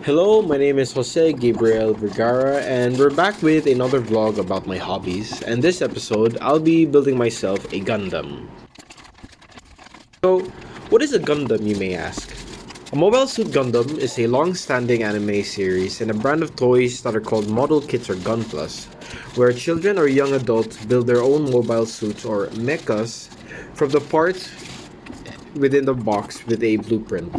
Hello, my name is Jose Gabriel Vergara, and we're back with another vlog about my hobbies. And this episode, I'll be building myself a Gundam. So, what is a Gundam, you may ask? A Mobile Suit Gundam is a long standing anime series and a brand of toys that are called model kits or Gunplas, where children or young adults build their own mobile suits or mechas from the parts within the box with a blueprint.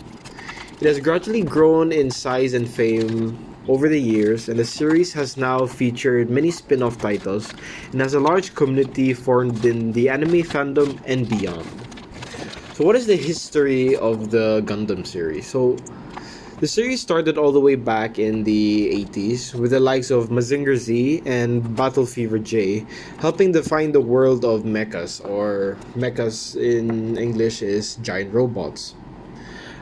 It has gradually grown in size and fame over the years, and the series has now featured many spin off titles and has a large community formed in the anime fandom and beyond. So, what is the history of the Gundam series? So, the series started all the way back in the 80s with the likes of Mazinger Z and Battle Fever J helping define the world of mechas, or mechas in English is giant robots.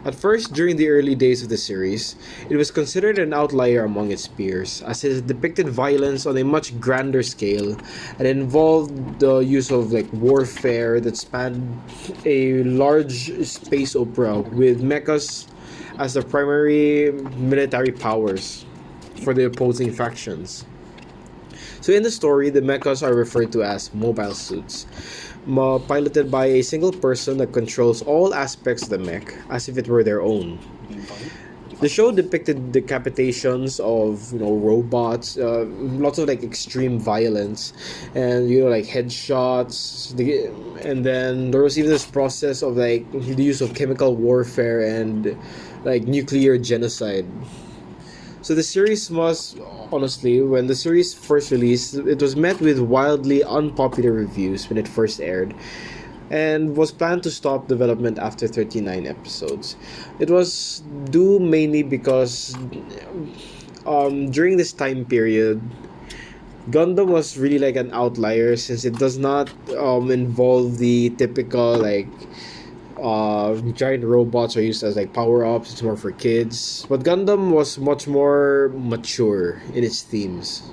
At first, during the early days of the series, it was considered an outlier among its peers, as it depicted violence on a much grander scale and involved the use of warfare that spanned a large space opera with mechas as the primary military powers for the opposing factions. So in the story, the mechas are referred to as mobile suits, piloted by a single person that controls all aspects of the mech as if it were their own. The show depicted decapitations of robots, lots of extreme violence, and headshots. And then there was even this process of the use of chemical warfare and nuclear genocide. So the series was, honestly, when the series first released, it was met with wildly unpopular reviews when it first aired, and was planned to stop development after 39 episodes. It was due mainly because during this time period, Gundam was really an outlier since it does not involve the typical giant robots are used as power ups. It's more for kids, but Gundam was much more mature in its themes.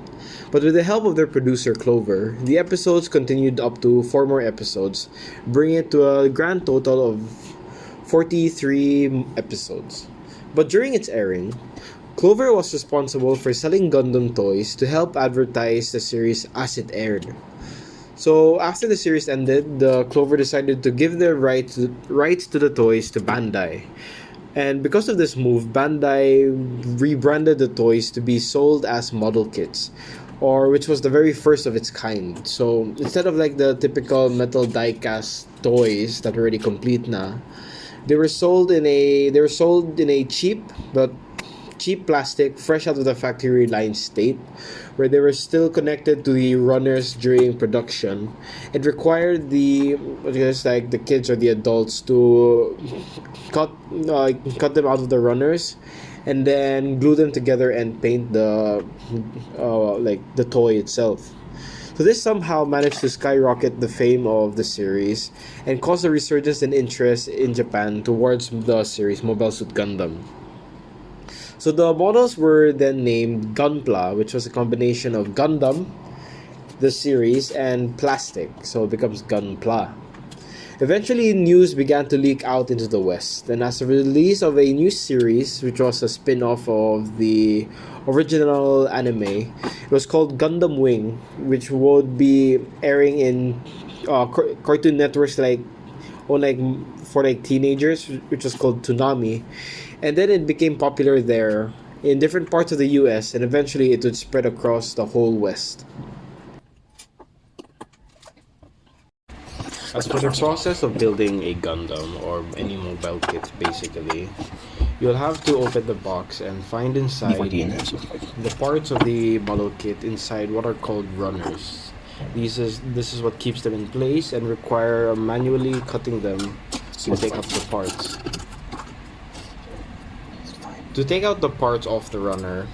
But with the help of their producer Clover, the episodes continued up to four more episodes, bringing it to a grand total of 43 episodes. But during its airing, Clover was responsible for selling Gundam toys to help advertise the series as it aired. So after the series ended, the Clover decided to give the rights to the toys to Bandai. And because of this move, Bandai rebranded the toys to be sold as model kits, or which was the very first of its kind. So instead of the typical metal die-cast toys that were already complete na, they were sold in a cheap plastic fresh out of the factory line state, where they were still connected to the runners during production. It required the kids or the adults to cut them out of the runners and then glue them together and paint the toy itself. So this somehow managed to skyrocket the fame of the series and caused a resurgence in interest in Japan towards the series Mobile Suit Gundam. So the models were then named Gunpla, which was a combination of Gundam, the series, and plastic, so it becomes Gunpla. Eventually, news began to leak out into the West, and as a release of a new series, which was a spin off of the original anime, it was called Gundam Wing, which would be airing in cartoon networks for teenagers, which was called Toonami, and then it became popular there in different parts of the US, and eventually it would spread across the whole West. As for the process of building a Gundam or any mobile kit, basically, you'll have to open the box and find inside the parts of the model kit inside what are called runners. This is what keeps them in place and require manually cutting them to take out the parts. To take out the parts off the runner,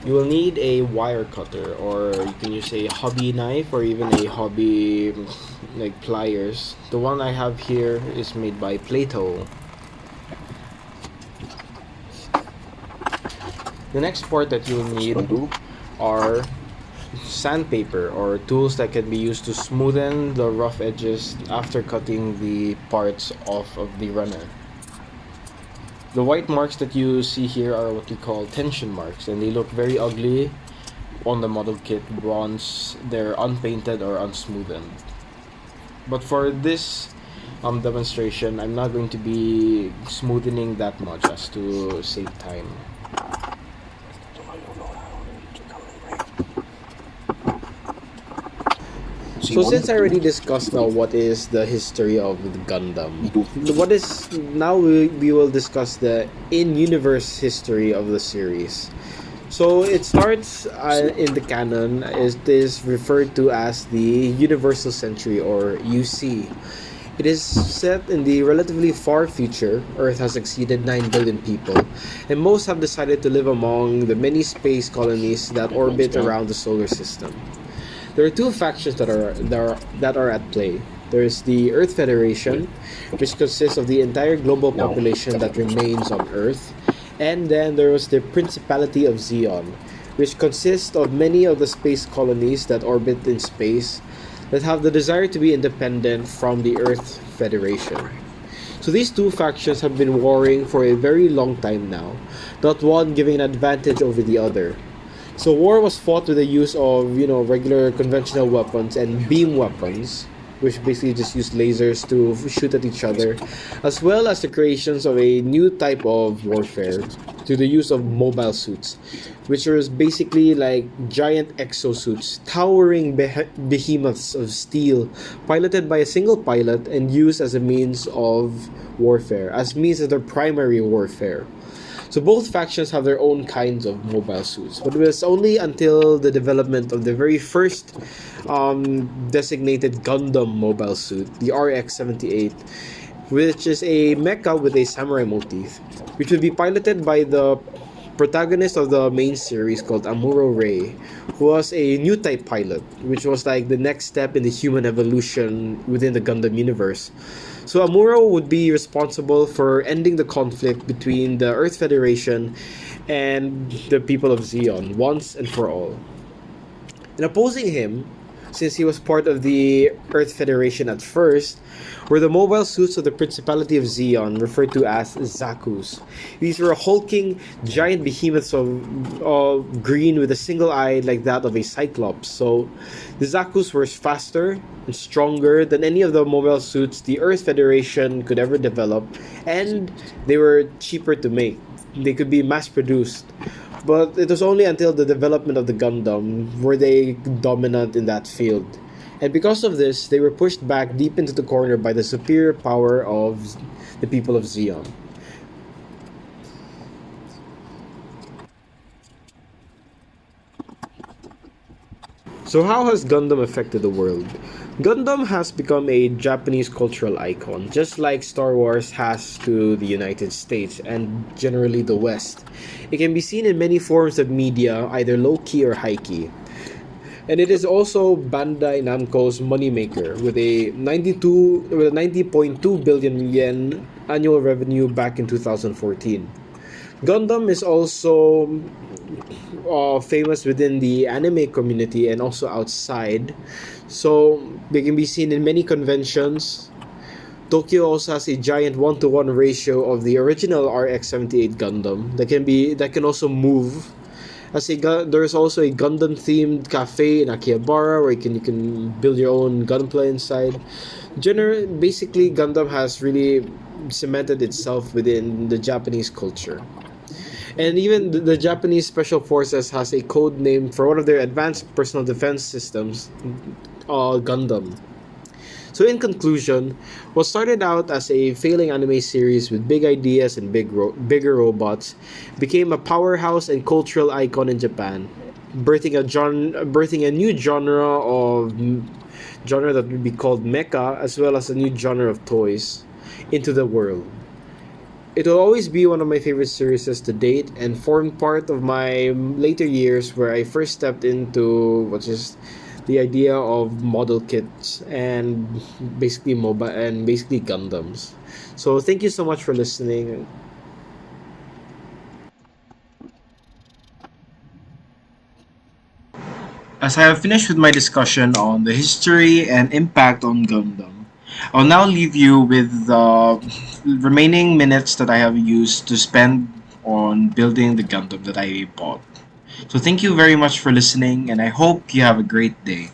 you will need a wire cutter, or you can use a hobby knife or even a hobby pliers. The one I have here is made by Plato. The next part that you'll need are sandpaper or tools that can be used to smoothen the rough edges after cutting the parts off of the runner. The white marks that you see here are what we call tension marks, and they look very ugly on the model kit once they're unpainted or unsmoothened. But for this demonstration, I'm not going to be smoothening that much as to save time. So since I already discussed now what is the history of the Gundam, what is now we will discuss the in-universe history of the series. So it starts in the canon. It is referred to as the Universal Century or UC. It is set in the relatively far future. Earth has exceeded 9 billion people, and most have decided to live among the many space colonies that orbit around the solar system. There are two factions that are at play. There is the Earth Federation, which consists of the entire global population that remains on Earth, and then there was the Principality of Zeon, which consists of many of the space colonies that orbit in space that have the desire to be independent from the Earth Federation. So these two factions have been warring for a very long time now, not one giving an advantage over the other. So war was fought with the use of regular conventional weapons and beam weapons, which basically just use lasers to shoot at each other, as well as the creations of a new type of warfare to the use of mobile suits, which was basically like giant exosuits, towering behemoths of steel, piloted by a single pilot and used as a means of warfare, as means of their primary warfare. So both factions have their own kinds of mobile suits, but it was only until the development of the very first designated Gundam mobile suit, the RX-78, which is a mecha with a samurai motif, which would be piloted by the protagonist of the main series called Amuro Ray, who was a new type pilot, which was like the next step in the human evolution within the Gundam universe. So Amuro would be responsible for ending the conflict between the Earth Federation and the people of Zeon once and for all. And opposing him, since he was part of the Earth Federation at first, were the mobile suits of the Principality of Zeon, referred to as Zakus. These were hulking giant behemoths of green with a single eye like that of a cyclops. So the Zakus were faster and stronger than any of the mobile suits the Earth Federation could ever develop, and they were cheaper to make. They could be mass produced. But it was only until the development of the Gundam were they dominant in that field. And because of this, they were pushed back deep into the corner by the superior power of the people of Zeon. So how has Gundam affected the world? Gundam has become a Japanese cultural icon, just like Star Wars has to the United States and generally the West. It can be seen in many forms of media, either low-key or high-key. And it is also Bandai Namco's moneymaker with a 90.2 billion yen annual revenue back in 2014. Gundam is also famous within the anime community and also outside. So they can be seen in many conventions. Tokyo also has a giant 1-to-1 ratio of the original RX-78 Gundam that can also move. There's also a Gundam themed cafe in Akihabara where you can build your own gunplay inside. Basically, Gundam has really cemented itself within the Japanese culture. And even the Japanese Special Forces has a code name for one of their advanced personal defense systems, Gundam. So in conclusion, what started out as a failing anime series with big ideas and bigger robots became a powerhouse and cultural icon in Japan, birthing a new genre that would be called mecha, as well as a new genre of toys into the world. It will always be one of my favorite series to date and formed part of my later years where I first stepped into what is the idea of model kits and basically Gundams. So thank you so much for listening. As I have finished with my discussion on the history and impact on Gundam, I'll now leave you with the remaining minutes that I have used to spend on building the Gundam that I bought. So thank you very much for listening, and I hope you have a great day.